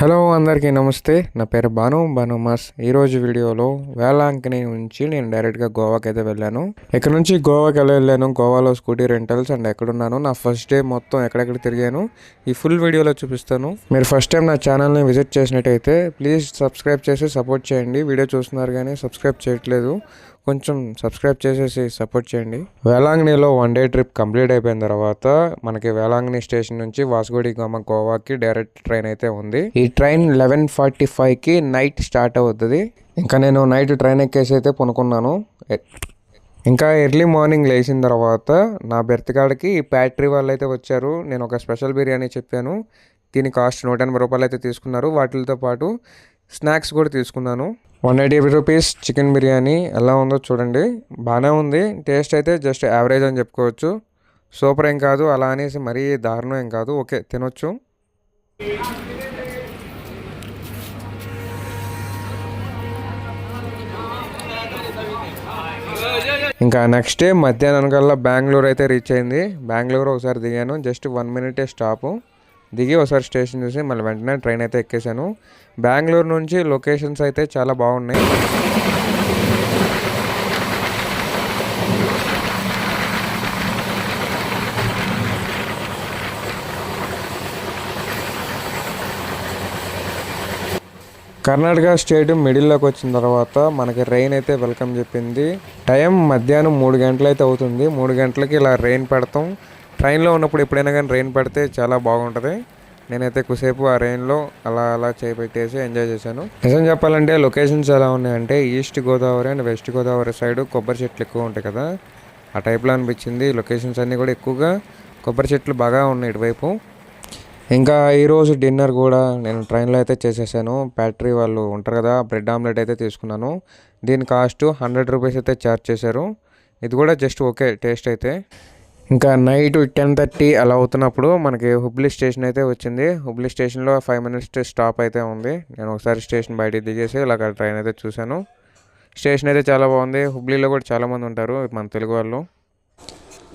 Hello అందరికీ నమస్తే. నా పేరు భాను మాస్. ఈరోజు వీడియోలో వేలాంకని నుంచి నేను డైరెక్ట్గా గోవాకి అయితే వెళ్ళాను. ఇక్కడ నుంచి గోవాకి ఎలా వెళ్ళాను, గోవాలో స్కూటీ రెంటల్స్ అండ్ ఎక్కడున్నాను, నా ఫస్ట్ డే మొత్తం ఎక్కడెక్కడ తిరిగాను ఈ ఫుల్ వీడియోలో చూపిస్తాను. మీరు ఫస్ట్ టైం నా ఛానల్ని విజిట్ చేసినట్టయితే ప్లీజ్ సబ్స్క్రైబ్ చేసి సపోర్ట్ చేయండి. వీడియో చూస్తున్నారు కానీ సబ్స్క్రైబ్ చేయట్లేదు, కొంచెం సబ్స్క్రైబ్ చేసేసి సపోర్ట్ చేయండి. వేలాంగణిలో 1 డే ట్రిప్ కంప్లీట్ అయిపోయిన తర్వాత మనకి వేలాంగణి స్టేషన్ నుంచి వాస్కోడిగామా గోవాకి డైరెక్ట్ ట్రైన్ అయితే ఉంది. ఈ ట్రైన్ 11:45కి నైట్ స్టార్ట్ అవుతుంది. ఇంకా నేను నైట్ ట్రైన్ ఎక్కేసి అయితే పనుకున్నాను. ఇంకా ఎర్లీ మార్నింగ్ లేచిన తర్వాత నా బెర్త్ కాడికి ప్యాట్రీ వాళ్ళు అయితే వచ్చారు. నేను ఒక స్పెషల్ బిర్యానీ చెప్పాను, దీని కాస్ట్ 180 రూపాయలు అయితే తీసుకున్నారు. వాటితో పాటు స్నాక్స్ కూడా తీసుకున్నాను. 180 రూపీస్ చికెన్ బిర్యానీ ఎలా ఉందో చూడండి, బాగానే ఉంది. టేస్ట్ అయితే జస్ట్ యావరేజ్ అని చెప్పుకోవచ్చు. సూపర్ ఏం కాదు, అలా అనేసి మరీ దారుణం ఏం కాదు, ఓకే తినొచ్చు. ఇంకా నెక్స్ట్ డే మధ్యాహ్నం కల్లా బెంగళూరు అయితే రీచ్ అయింది. బెంగళూరు ఒకసారి దిగాను, జస్ట్ 1 మినిటే స్టాపు. దిగి ఒకసారి స్టేషన్ చూసి మళ్ళీ వెంటనే ట్రైన్ అయితే ఎక్కేసాను. బెంగళూరు నుంచి లొకేషన్స్ అయితే చాలా బాగున్నాయి. కర్ణాటక స్టేట్ మిడిల్లోకి వచ్చిన తర్వాత మనకి రెయిన్ అయితే వెల్కమ్ చెప్పింది. టైం మధ్యాహ్నం 3 గంటలు అయితే అవుతుంది. 3 గంటలకి ఇలా రెయిన్ పెడతాం. ట్రైన్లో ఉన్నప్పుడు ఎప్పుడైనా కానీ రెయిన్ పడితే చాలా బాగుంటుంది. నేనైతే కొద్దిసేపు ఆ రెయిన్లో అలా చేపెట్టేసి ఎంజాయ్ చేశాను. నిజం చెప్పాలంటే లొకేషన్స్ ఎలా ఉన్నాయంటే east Godavari and west Godavari side కొబ్బరి చెట్లు ఎక్కువ ఉంటాయి కదా, ఆ టైప్లో అనిపించింది. లొకేషన్స్ అన్నీ కూడా ఎక్కువగా కొబ్బరి చెట్లు బాగా ఉన్నాయి ఇటువైపు. ఇంకా ఈరోజు డిన్నర్ కూడా నేను ట్రైన్లో అయితే చేసేసాను. ప్యాట్రీ వాళ్ళు ఉంటారు కదా, బ్రెడ్ ఆమ్లెట్ అయితే తీసుకున్నాను. దీని కాస్ట్ 100 రూపీస్ అయితే ఛార్జ్ చేశారు. ఇది కూడా జస్ట్ ఓకే టేస్ట్ అయితే. ఇంకా నైట్ 10:30 అలా అవుతున్నప్పుడు మనకి హుబ్లీ స్టేషన్ అయితే వచ్చింది. హుబ్లీ స్టేషన్లో 5 మినిట్స్ స్టాప్ అయితే ఉంది. నేను ఒకసారి స్టేషన్ బయటికి దిగేసి ఇలాగ ట్రైన్ అయితే చూశాను. స్టేషన్ అయితే చాలా బాగుంది. హుబ్లీలో కూడా చాలామంది ఉంటారు మన తెలుగు వాళ్ళు.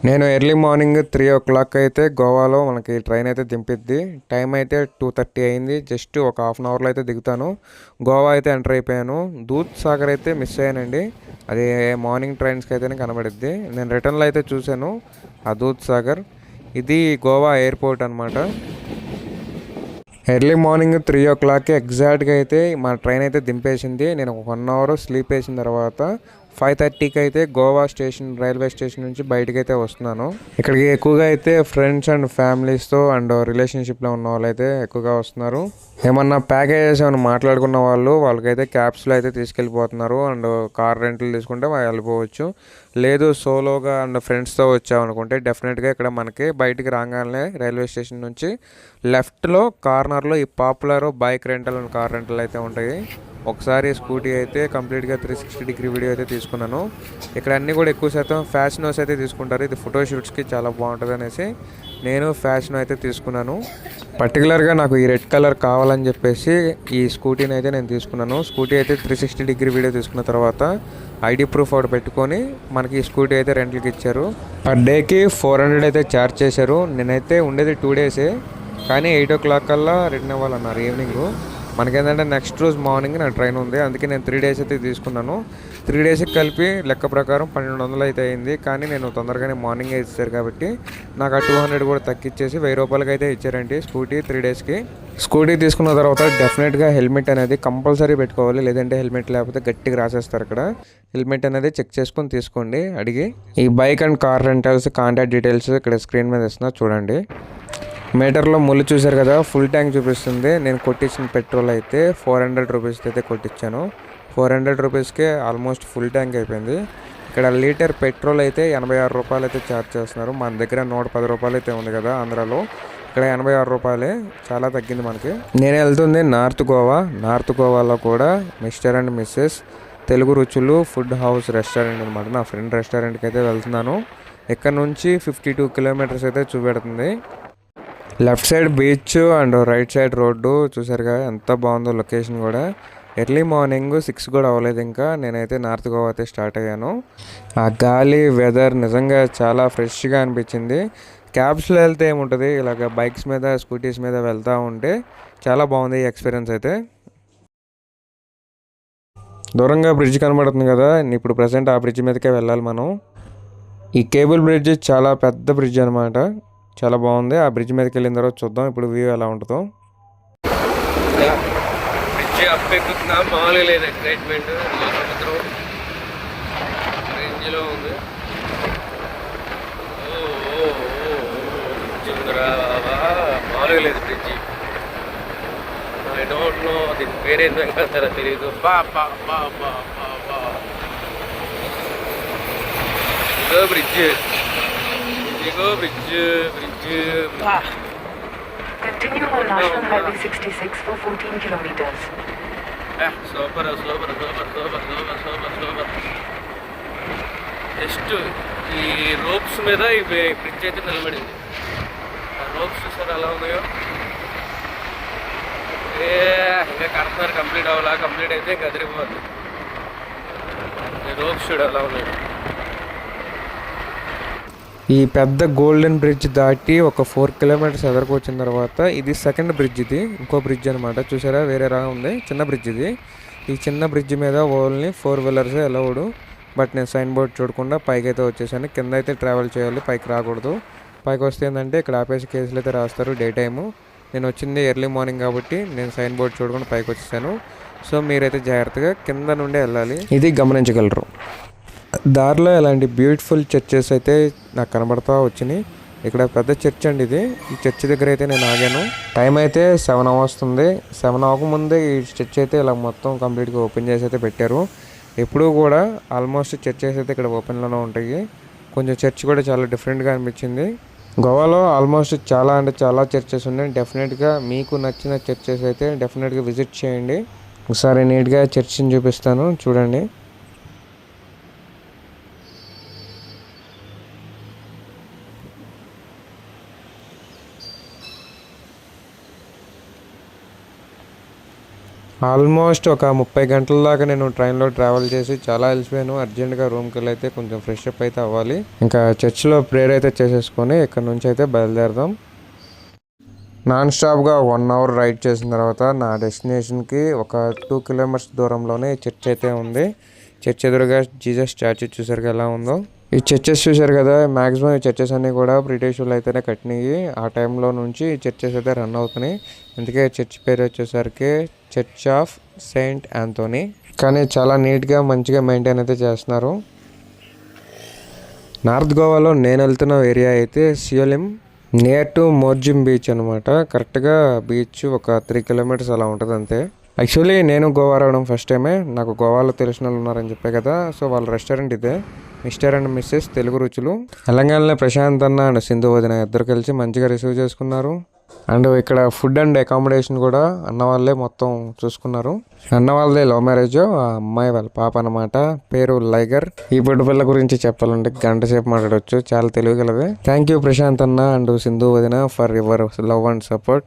నేను ఎర్లీ మార్నింగ్ 3 o'clock అయితే గోవాలో మనకి ట్రైన్ అయితే దింపిద్ది. టైం అయితే 2:30 అయింది. జస్ట్ ఒక హాఫ్ అన్ అవర్లో అయితే దిగుతాను. గోవా అయితే ఎంటర్ అయిపోయాను. దూద్ సాగర్ అయితే మిస్ అయ్యానండి, అది మార్నింగ్ ట్రైన్స్కి అయితేనే కనబడిద్ది. నేను రిటర్న్లో అయితే చూశాను ఆ దూద్ సాగర్. ఇది గోవా ఎయిర్పోర్ట్ అనమాట. ఎర్లీ మార్నింగ్ 3 o'clock ఎగ్జాక్ట్గా అయితే మా ట్రైన్ అయితే దింపేసింది. నేను 1 అవర్ స్లీప్ వేసిన తర్వాత 5:30కి అయితే గోవా స్టేషన్ రైల్వే స్టేషన్ నుంచి బయటకు అయితే వస్తున్నాను. ఇక్కడికి ఎక్కువగా అయితే ఫ్రెండ్స్ అండ్ ఫ్యామిలీస్తో అండ్ రిలేషన్షిప్లో ఉన్న వాళ్ళు అయితే ఎక్కువగా వస్తున్నారు. ఏమన్నా ప్యాకేజెస్ ఏమైనా మాట్లాడుకున్న వాళ్ళకైతే క్యాబ్స్లో అయితే తీసుకెళ్ళిపోతున్నారు. అండ్ కార్ రెంట్లు తీసుకుంటే వెళ్ళిపోవచ్చు. లేదు సోలోగా అండ్ ఫ్రెండ్స్తో వచ్చామనుకుంటే డెఫినెట్గా ఇక్కడ మనకి బయటికి రాగానే రైల్వే స్టేషన్ నుంచి లెఫ్ట్లో కార్నర్లో ఈ popular bike rental and car rental అయితే ఉంటాయి. ఒకసారి స్కూటీ అయితే కంప్లీట్గా 360 డిగ్రీ వీడియో అయితే తీసుకున్నాను. ఇక్కడ అన్నీ కూడా ఎక్కువ శాతం ఫ్యాషనోస్ అయితే తీసుకుంటారు. ఇది ఫోటోషూట్స్కి చాలా బాగుంటుంది అనేసి నేను ఫ్యాషన్ అయితే తీసుకున్నాను. పర్టికులర్గా నాకు ఈ రెడ్ కలర్ కావాలని చెప్పేసి ఈ స్కూటీని అయితే నేను తీసుకున్నాను. స్కూటీ అయితే 360 డిగ్రీ వీడియో తీసుకున్న తర్వాత ఐడి ప్రూఫ్ ఒకటి పెట్టుకొని మనకి ఈ స్కూటీ అయితే రెంట్లకి ఇచ్చారు. పర్ డేకి 400 అయితే ఛార్జ్ చేశారు. నేనైతే ఉండేది 2 డేసే, కానీ 8 o'clock కల్లా రిటర్న్ అవ్వాలన్నారు ఈవినింగ్. మనకేంటంటే నెక్స్ట్ రోజు మార్నింగ్ నా ట్రైన్ ఉంది, అందుకే నేను 3 days అయితే తీసుకున్నాను. 3 daysకి కలిపి లెక్క ప్రకారం 1200 అయితే అయింది. కానీ నేను తొందరగానే మార్నింగ్ ఇచ్చారు కాబట్టి నాకు ఆ 200 కూడా తగ్గించేసి 1000 రూపాయలకి అయితే ఇచ్చారండి స్కూటీ 3 daysకి. స్కూటీ తీసుకున్న తర్వాత డెఫినెట్గా హెల్మెట్ అనేది కంపల్సరీ పెట్టుకోవాలి, లేదంటే హెల్మెట్ లేకపోతే గట్టిగా రాసేస్తారు. ఇక్కడ హెల్మెట్ అనేది చెక్ చేసుకొని తీసుకోండి అడిగి. ఈ bike and car rentals contact details ఇక్కడ స్క్రీన్ మీద ఇస్తున్నా చూడండి. మీటర్లో ముళ్ళు చూశారు కదా, ఫుల్ ట్యాంక్ చూపిస్తుంది. నేను కొట్టించిన పెట్రోల్ అయితే 400 రూపీస్ అయితే కొట్టించాను. 400 రూపీస్కే ఆల్మోస్ట్ ఫుల్ ట్యాంక్ అయిపోయింది. ఇక్కడ లీటర్ పెట్రోల్ అయితే 86 రూపాయలు అయితే ఛార్జ్ చేస్తున్నారు. మన దగ్గర 110 రూపాయలు అయితే ఉంది కదా ఆంధ్రాలో, ఇక్కడ 86 రూపాయలే, చాలా తగ్గింది మనకి. నేను వెళ్తుంది నార్త్ గోవా. నార్త్ గోవాలో కూడా మిస్టర్ అండ్ మిస్సెస్ తెలుగు రుచులు ఫుడ్ హౌస్ రెస్టారెంట్ అనమాట. నా ఫ్రెండ్ రెస్టారెంట్కి అయితే వెళ్తున్నాను. ఇక్కడ నుంచి 52 kilometers అయితే చూపెడుతుంది. Left side beach and right side road చూసారుగా ఎంత బాగుందో లొకేషన్ కూడా. ఎర్లీ మార్నింగ్ 6 కూడా అవ్వలేదు ఇంకా, నేనైతే నార్త్ గోవా అయితే స్టార్ట్ అయ్యాను. ఆ గాలి వెదర్ నిజంగా చాలా ఫ్రెష్గా అనిపించింది. క్యాబ్స్లో వెళ్తే ఏముంటుంది, ఇలాగ బైక్స్ మీద స్కూటీస్ మీద వెళ్తూ ఉంటే చాలా బాగుంది ఈ ఎక్స్పీరియన్స్ అయితే. దూరంగా బ్రిడ్జ్ కనబడుతుంది కదా, ఇప్పుడు ప్రజెంట్ ఆ బ్రిడ్జ్ మీదకే వెళ్ళాలి మనం. ఈ కేబుల్ బ్రిడ్జ్ చాలా పెద్ద బ్రిడ్జ్ అనమాట, చాలా బాగుంది. ఆ బ్రిడ్జ్ మీదకి వెళ్ళిన తర్వాత చూద్దాం ఇప్పుడు వ్యూ ఎలా ఉంటుందో. బ్రిడ్జ్ అప్ ఎక్కుతున్నా, మామూలుగా లేదు ఎక్సైట్మెంట్. సముద్రం రేంజ్లో ఉంది. మామూలుగా లేదు బ్రిడ్జి. ఐ డోంట్ నో దీని పేరేందో ఇంకా సరే తెలియదు. ఇదిగో బ్రిడ్జ్, ఇదిగో bridge bridge. Continue on National Highway 66 for 14 kilometers. Super super super super super super super. Just ఈ రోప్స్ మీద ఈ బ్రిడ్జ్ అయితే నిలబడింది. ఆ రోప్స్ చూసారు ఎలా ఉన్నాయో. ఇంకా కడుతున్నారు, కంప్లీట్ అవ్వాలా. కంప్లీట్ అయితే ఇంకా అదిరిపోతుంది. రోప్స్ చూడు ఎలా ఉన్నాయో. ఈ పెద్ద గోల్డెన్ బ్రిడ్జ్ దాటి ఒక 4 కిలోమీటర్స్ ఎదరకు వచ్చిన తర్వాత ఇది సెకండ్ బ్రిడ్జ్. ఇది ఇంకో బ్రిడ్జ్ అనమాట. చూసారా వేరే రా ఉంది, చిన్న బ్రిడ్జ్ ఇది. ఈ చిన్న బ్రిడ్జ్ మీద ఓన్లీ 4 వీలర్సే అలౌడ్. బట్ నేను సైన్ బోర్డ్ చూడకుండా పైకి అయితే వచ్చేసాను. కింద అయితే ట్రావెల్ చేయాలి, పైకి రాకూడదు. పైకి వస్తే ఏంటంటే ఇక్కడ ఆపేసి కేసులు అయితే రాస్తారు డే టైము. నేను వచ్చింది ఎర్లీ మార్నింగ్ కాబట్టి నేను సైన్ బోర్డ్ చూడకుండా పైకి వచ్చేసాను. సో మీరైతే జాగ్రత్తగా కింద నుండే వెళ్ళాలి, ఇది గమనించగలరు. దారిలో ఇలాంటి బ్యూటిఫుల్ చర్చెస్ అయితే నాకు కనబడతా వచ్చినాయి. ఇక్కడ పెద్ద చర్చ్ అండి ఇది. ఈ చర్చ్ దగ్గర అయితే నేను ఆగాను. టైం అయితే 7 వస్తుంది. 7 అవ్వకముందే ఈ చర్చ్ అయితే ఇలా మొత్తం కంప్లీట్గా ఓపెన్ చేసి అయితే పెట్టారు. ఎప్పుడూ కూడా ఆల్మోస్ట్ చర్చెస్ అయితే ఇక్కడ ఓపెన్లోనే ఉంటాయి. కొంచెం చర్చ్ కూడా చాలా డిఫరెంట్గా అనిపించింది. గోవాలో ఆల్మోస్ట్ చాలా అంటే చాలా చర్చెస్ ఉన్నాయి. డెఫినెట్గా మీకు నచ్చిన చర్చెస్ అయితే డెఫినెట్గా విజిట్ చేయండి. ఒకసారి నీట్గా చర్చిని చూపిస్తాను చూడండి. ఆల్మోస్ట్ ఒక 30 గంటల దాకా నేను ట్రైన్లో ట్రావెల్ చేసి చాలా అలసిపోయాను. అర్జెంట్గా రూమ్కి వెళ్ళి అయితే కొంచెం ఫ్రెష్ అప్ అయితే అవ్వాలి. ఇంకా చర్చ్లో ప్రేయర్ అయితే చేసేసుకొని ఇక్కడ నుంచి అయితే బయలుదేరదాం. నాన్ స్టాప్గా 1 అవర్ రైడ్ చేసిన తర్వాత నా డెస్టినేషన్కి ఒక 2 కిలోమీటర్స్ దూరంలోనే చర్చ్ అయితే ఉంది. చర్చ్ ఎదురుగా జీసస్ స్టాచ్యూ చూసారు ఎలా ఉందో. ఈ చర్చెస్ చూసారు కదా, మ్యాక్సిమం ఈ చర్చెస్ అన్నీ కూడా బ్రిటిష్ వాళ్ళు అయితేనే కట్టినవి. ఆ టైంలో నుంచి ఈ చర్చెస్ అయితే రన్ అవుతున్నాయి. అందుకే చర్చ్ పేరు వచ్చేసరికి చర్చ్ ఆఫ్ సెయింట్ ఆంథోనీ. కానీ చాలా నీట్గా మంచిగా మెయింటైన్ అయితే చేస్తున్నారు. నార్త్ గోవాలో నేను వెళ్తున్న ఏరియా అయితే సియోలిం, నియర్ టు మోర్జిమ్ బీచ్ అనమాట. కరెక్ట్గా బీచ్ ఒక 3 కిలోమీటర్స్ అలా ఉంటుంది అంతే. యాక్చువల్లీ నేను గోవా రావడం ఫస్ట్ టైమే. నాకు గోవాలో తెలిసిన వాళ్ళు ఉన్నారని చెప్పే కదా, సో వాళ్ళ రెస్టారెంట్ ఇదే, మిస్టర్ అండ్ మిస్సెస్ తెలుగు రుచులు. తెలంగాణలో ప్రశాంత్ అన్న అండ్ సింధు వదిన ఇద్దరు కలిసి మంచిగా రిసీవ్ చేసుకున్నారు. అండ్ ఇక్కడ ఫుడ్ అండ్ అకామిడేషన్ కూడా అన్న వాళ్ళే మొత్తం చూసుకున్నారు. అన్న వాళ్ళదే లవ్ మ్యారేజ్, ఆ అమ్మాయి వాళ్ళ పాప అనమాట. పేరు లైగర్. ఈ పొట్టు పిల్ల గురించి చెప్పాలంటే గంట సేపు మాట్లాడవచ్చు, చాలా తెలియగలదే. థ్యాంక్ యూ ప్రశాంత్ అన్న అండ్ సింధు వదిన for your love and support.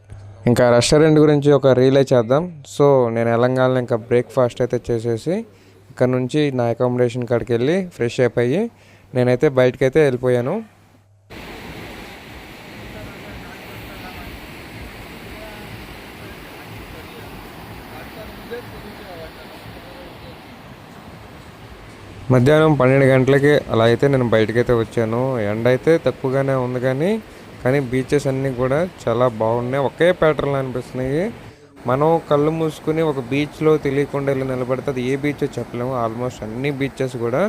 ఇంకా రెస్టారెంట్ గురించి ఒక రీలే చేద్దాం. సో నేను తెలంగాణలో ఇంకా బ్రేక్ఫాస్ట్ అయితే చేసేసి ఇక్కడ నుంచి నా అకామిడేషన్ కాడికి వెళ్ళి ఫ్రెష్ అయిపోయి నేనైతే బయటకు అయితే వెళ్ళిపోయాను. మధ్యాహ్నం 12 గంటలకి అలా అయితే నేను బయటకైతే వచ్చాను. ఎండ అయితే తక్కువగానే ఉంది కానీ బీచెస్ అన్నీ కూడా చాలా బాగున్నాయి. ఒకే ప్యాటర్న్ అనిపిస్తున్నాయి. మనం కళ్ళు మూసుకుని ఒక బీచ్లో తెలియకుండా వెళ్ళి నిలబడితే అది ఏ బీచ్ చెప్పలేము. ఆల్మోస్ట్ అన్ని బీచెస్ కూడా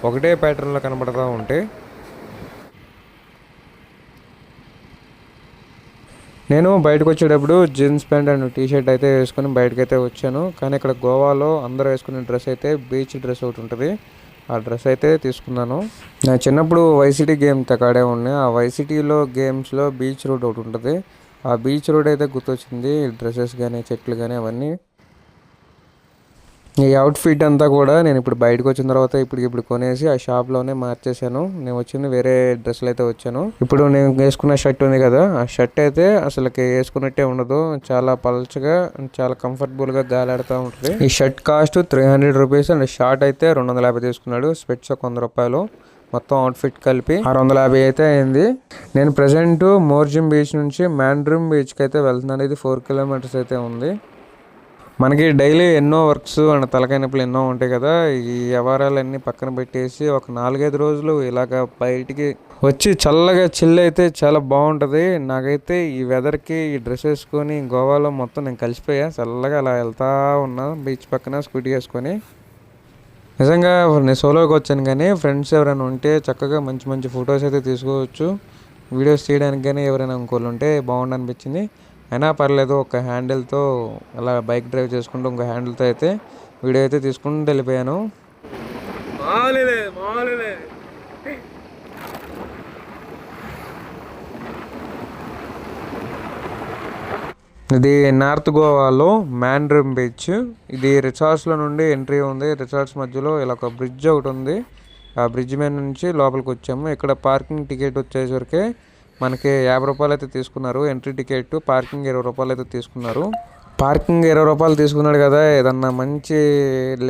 ఒకటే ప్యాటర్న్లో కనబడుతూ ఉంటాయి. నేను బయటకు వచ్చేటప్పుడు జీన్స్ ప్యాంట్ అండ్ టీషర్ట్ అయితే వేసుకొని బయటకైతే వచ్చాను. కానీ ఇక్కడ గోవాలో అందరూ వేసుకునే డ్రెస్ అయితే బీచ్ డ్రెస్ ఒకటి ఉంటుంది. ఆ డ్రెస్ అయితే తీసుకున్నాను. నా చిన్నప్పుడు వైసిటీ గేమ్ తకాడే ఉన్నాయి. ఆ వైసిటీలో గేమ్స్లో బీచ్ రోడ్ ఒకటి ఉంటుంది. ఆ బీచ్ రోడ్ అయితే గుర్తొచ్చింది. డ్రెస్సెస్ కానీ చెట్లు కానీ అవన్నీ. ఈ అవుట్ఫిట్ అంతా కూడా నేను ఇప్పుడు బయటకు వచ్చిన తర్వాత ఇప్పుడు కొనేసి ఆ షాప్లోనే మార్చేసాను. నేను వచ్చింది వేరే డ్రెస్సులు అయితే వచ్చాను. ఇప్పుడు నేను వేసుకున్న షర్ట్ ఉంది కదా, ఆ షర్ట్ అయితే అసలుకి వేసుకున్నట్టే ఉండదు. చాలా పల్చగా చాలా కంఫర్టబుల్గా గాలాడుతూ ఉంటుంది. ఈ shirt cost 300 rupees and short అయితే 250 తీసుకున్నాడు. స్పెట్స్ 100 రూపాయలు. మొత్తం అవుట్ఫిట్ కలిపి 650 అయితే అయింది. నేను ప్రజెంట్ మోర్జిమ్ బీచ్ నుంచి మ్యాండ్రిమ్ బీచ్కి అయితే వెళ్తున్నాను. ఇది 4 కిలోమీటర్స్ అయితే ఉంది. మనకి డైలీ ఎన్నో వర్క్స్ అండ్ తలకాయ నొప్పులు ఎన్నో ఉంటాయి కదా. ఈ వ్యవహారాలన్నీ పక్కన పెట్టేసి ఒక 4-5 రోజులు ఇలాగ బయటికి వచ్చి చల్లగా చిల్ అయితే చాలా బాగుంటుంది. నాకైతే ఈ వెదర్కి ఈ డ్రెస్ వేసుకొని గోవాలో మొత్తం నేను కలిసిపోయా. చల్లగా అలా వెళ్తా ఉన్నా బీచ్ పక్కన స్కూటీ వేసుకొని. నిజంగా నేను సోలోకి వచ్చాను, కానీ ఫ్రెండ్స్ ఎవరైనా ఉంటే చక్కగా మంచి మంచి ఫొటోస్ అయితే తీసుకోవచ్చు. వీడియోస్ తీయడానికి కానీ ఎవరైనా ఇంకోళ్ళు ఉంటే బాగుండు అనిపించింది. అయినా పర్లేదు, ఒక హ్యాండిల్తో అలా బైక్ డ్రైవ్ చేసుకుంటూ ఇంకో హ్యాండిల్తో అయితే వీడియో అయితే తీసుకుంటూ వెళ్ళిపోయాను. ఇది నార్త్ గోవాలో మ్యాండ్రిమ్ బీచ్. ఇది రిసార్ట్స్లో నుండి ఎంట్రీ ఉంది. రిసార్ట్స్ మధ్యలో ఇలా ఒక బ్రిడ్జ్ ఒకటి ఉంది. ఆ బ్రిడ్జ్ మీద నుంచి లోపలికి వచ్చాము. ఇక్కడ పార్కింగ్ టికెట్ వచ్చేసరికి మనకి 50 రూపాయలు అయితే తీసుకున్నారు ఎంట్రీ టికెట్. పార్కింగ్ 20 రూపాయలు అయితే తీసుకున్నారు. పార్కింగ్ 20 రూపాయలు తీసుకున్నాడు కదా, ఏదన్నా మంచి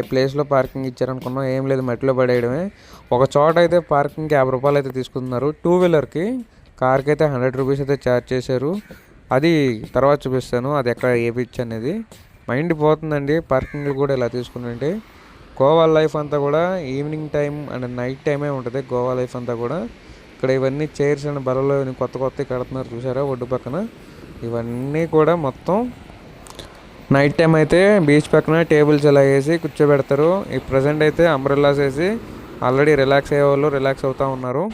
ప్లేస్లో పార్కింగ్ ఇచ్చారనుకున్నాం. ఏం లేదు, మట్టిలో పడేయడమే. ఒక చోట అయితే పార్కింగ్కి 50 రూపాయలు అయితే తీసుకున్నారు. 2 వీలర్కి. కార్కి అయితే 100 రూపీస్ అయితే ఛార్జ్ చేశారు. అది తర్వాత చూపిస్తాను, అది ఎక్కడ ఏ బీచ్ అనేది. మైండ్ పోతుందండి పార్కింగ్లు కూడా ఇలా తీసుకుంటుంటే. గోవా లైఫ్ అంతా కూడా ఈవినింగ్ టైం అండ్ నైట్ టైమే ఉంటుంది. గోవా లైఫ్ అంతా కూడా ఇక్కడ ఇవన్నీ చైర్స్ అండ్ బలలో కొత్త కొత్తవి కడుతున్నారు చూసారా ఒడ్డు పక్కన. ఇవన్నీ కూడా మొత్తం నైట్ టైం అయితే బీచ్ పక్కన టేబుల్స్ ఇలా వేసి కూర్చోబెడతారు. ఈ ప్రజెంట్ అయితే అంబ్రెల్లాస్ వేసి ఆల్రెడీ రిలాక్స్ అయ్యే వాళ్ళు రిలాక్స్ అవుతూ ఉన్నారు.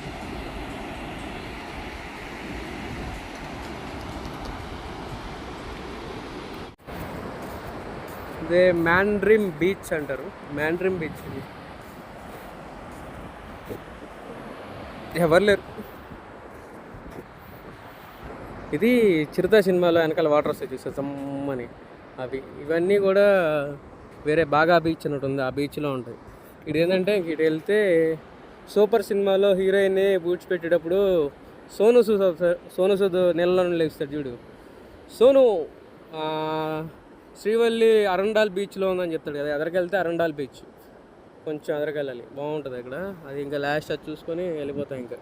ఇదే మ్యాండ్రిమ్ బీచ్ అంటారు. మ్యాండ్రిమ్ బీచ్ ఇది. ఎవరు లేరు. ఇది చిరుత సినిమాలో వెనకాల వాటర్ వస్తాయి చూస్తే సమ్మని అవి. ఇవన్నీ కూడా వేరే బాగా బీచ్ అన్నట్టు ఉంది, ఆ బీచ్లో ఉంటాయి. ఇది ఏంటంటే ఇటు వెళ్తే సూపర్ సినిమాలో హీరోయిన్ బూట్స్ పెట్టేటప్పుడు సోను సూద్ నెలలో లేస్తాడు చూడు. సోను శ్రీవల్లి అరండాల్ బీచ్లో ఉందని చెప్తాడు కదా, ఎదరికెళ్తే అరండాల్ బీచ్. కొంచెం ఎదరికెళ్ళాలి, బాగుంటుంది అక్కడ. అది ఇంకా లాస్ట్ అది చూసుకొని వెళ్ళిపోతాం. ఇంకా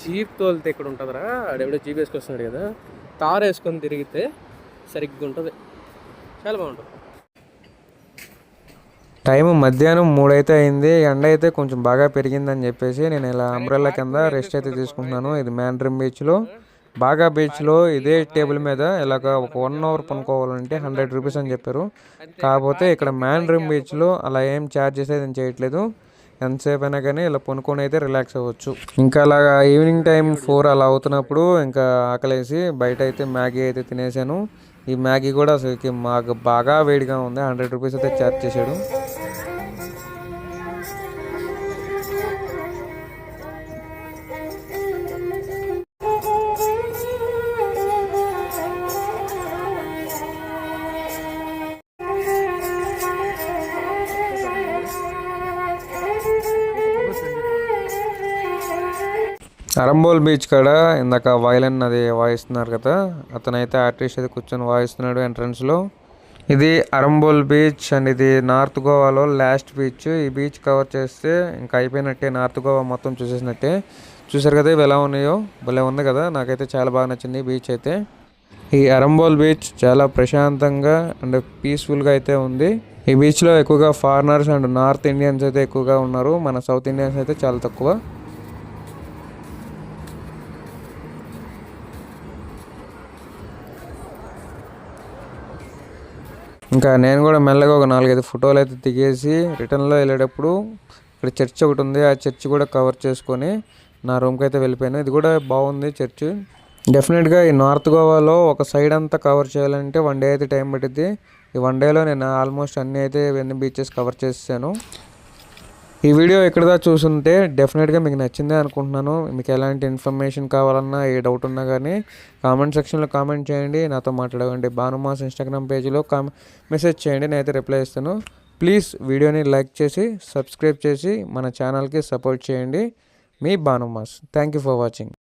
జీప్ తోలితే ఇక్కడ ఉంటుందిరా, ఆడెవడో జీప్ వేసుకొస్తున్నాడు కదా, తారు వేసుకొని తిరిగితే సరిగ్గా ఉంటుంది, చాలా బాగుంటుంది. టైం మధ్యాహ్నం 3 అయితే అయింది. ఎండ అయితే కొంచెం బాగా పెరిగిందని చెప్పేసి నేను ఇలా అంబ్రెల్లా కింద రెస్ట్ అయితే తీసుకుంటున్నాను. ఇది మ్యాండ్రిమ్ బీచ్లో. బాగా బీచ్లో ఇదే టేబుల్ మీద ఇలాగ ఒక 1 అవర్ పనుకోవాలంటే 100 రూపీస్ అని చెప్పారు. కాకపోతే ఇక్కడ మ్యాండ్రిమ్ బీచ్లో అలా ఏం ఛార్జ్ చేసేది ఏం చేయట్లేదు. ఎంతసేపు అయినా కానీ ఇలా పనుకొని అయితే రిలాక్స్ అవ్వచ్చు. ఇంకా అలాగా ఈవినింగ్ టైం 4 అలా అవుతున్నప్పుడు ఇంకా ఆకలేసి బయట అయితే మ్యాగీ అయితే తినేసాను. ఈ మ్యాగీ కూడా అసలుకి మాకు బాగా వేడిగా ఉంది. 100 రూపీస్ అయితే ఛార్జ్ చేశాడు. అరంబోల్ బీచ్ కాడ ఇందాక వయలిన్ అది వాయిస్తున్నారు కదా, అతనైతే ఆర్టిస్ట్ అయితే కూర్చొని వాయిస్తున్నాడు ఎంట్రన్స్లో. ఇది అరంబోల్ బీచ్ అండ్ ఇది నార్త్ గోవాలో లాస్ట్ బీచ్. ఈ బీచ్ కవర్ చేస్తే ఇంకా అయిపోయినట్టే, నార్త్ గోవా మొత్తం చూసేసినట్టే. చూసారు కదా ఇవి ఎలా ఉన్నాయో, భలే ఉంది కదా. నాకైతే చాలా బాగా నచ్చింది బీచ్ అయితే. ఈ అరంబోల్ బీచ్ చాలా ప్రశాంతంగా అండ్ పీస్ఫుల్గా అయితే ఉంది. ఈ బీచ్లో ఎక్కువగా ఫారినర్స్ అండ్ నార్త్ ఇండియన్స్ అయితే ఎక్కువగా ఉన్నారు. మన సౌత్ ఇండియన్స్ అయితే చాలా తక్కువ. ఇంకా నేను కూడా మెల్లగా ఒక 4-5 ఫోటోలు అయితే దిగేసి రిటర్న్లో వెళ్ళేటప్పుడు ఇక్కడ చర్చ్ ఒకటి ఉంది, ఆ చర్చ్ కూడా కవర్ చేసుకొని నా రూమ్కి అయితే వెళ్ళిపోయాను. ఇది కూడా బాగుంది చర్చ్. డెఫినెట్గా ఈ నార్త్ గోవాలో ఒక సైడ్ అంతా కవర్ చేయాలంటే 1 డే అయితే టైం పట్టిద్ది. ఈ 1 డేలో నేను ఆల్మోస్ట్ అన్ని బీచెస్ కవర్ చేసాను. ఈ వీడియో ఎక్కడదా చూసుంటే డెఫినెట్గా మీకు నచ్చిందే అనుకుంటున్నాను. మీకు ఎలాంటి ఇన్ఫర్మేషన్ కావాలన్నా, ఏ డౌట్ ఉన్నా కానీ కామెంట్ సెక్షన్లో కామెంట్ చేయండి, నాతో మాట్లాడండి. భానుమాస్ ఇన్స్టాగ్రామ్ పేజ్లో మెసేజ్ చేయండి, నేనైతే రిప్లై ఇస్తాను. ప్లీజ్ వీడియోని లైక్ చేసి సబ్స్క్రైబ్ చేసి మన ఛానల్కి సపోర్ట్ చేయండి. మీ భానుమాస్. Thank you for watching.